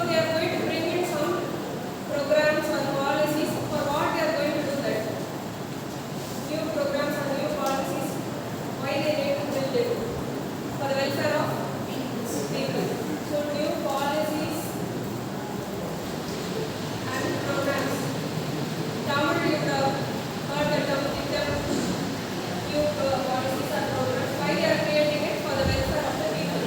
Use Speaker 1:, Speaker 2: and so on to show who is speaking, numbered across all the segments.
Speaker 1: they are going to bring in some programs or policies. For what they are going to do that? New programs or new policies. Why they need to build it? For the welfare of people. So new policies and programs. Tamil you would have heard the term new policies and programs. Why they are creating it? For the welfare of the people.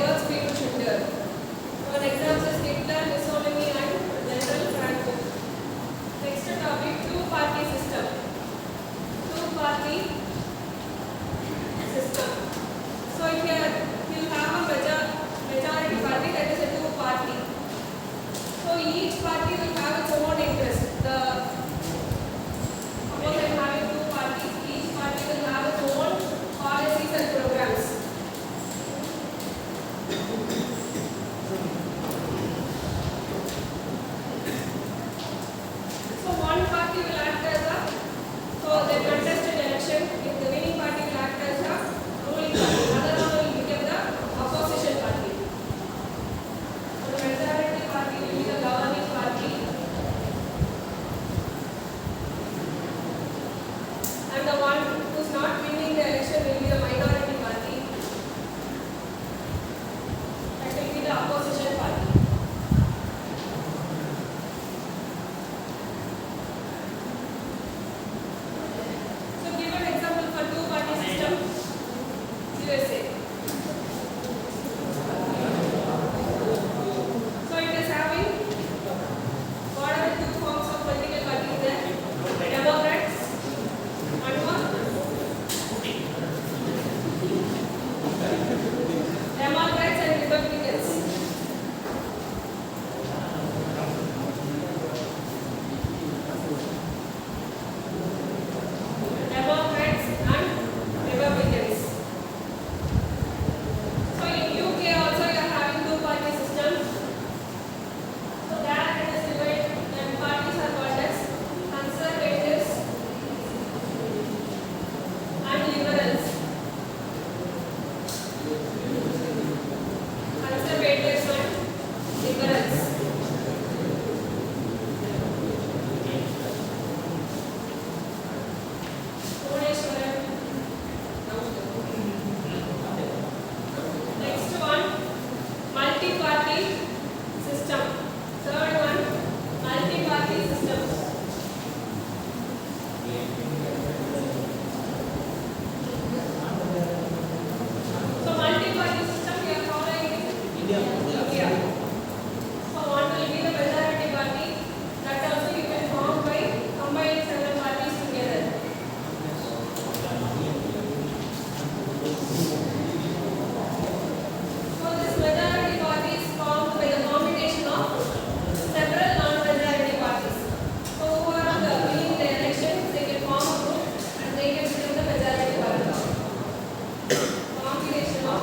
Speaker 1: diverse people should learn. For examples, Hitler, Mussolini, and General Franco. Next topic, two-party system. Two-party system. So here you have a majority party, that is a two-party. So each party will have its own interest. Suppose I am having two parties, each party will have its own policies and programs. So one party will act as so they contest an election. If the winning party will act as a ruling party, another one will become the opposition party. So the majority party will be the governing party, and the one who is not winning the election will be the minority party. That will be the opposition party. So give an example for two-party system. USA. So it is having what are the two forms of political parties there? Democrats and what? Democrats and Republicans. Democrats and Republicans. So in UK also you are having two-party system. So there it is divided and parties are called as conservatives and liberals. Conservatives and liberals. Bhubaneswaran. Next one, multi-party system. Third one, multi-party system. So multi-party system we are following in India. So one will be the majority party. That also you can form by combining several parties together. So this majority party is formed by the combination of several non-majority parties. So who are winning the elections, they can form a group and they can become the majority party. Combination of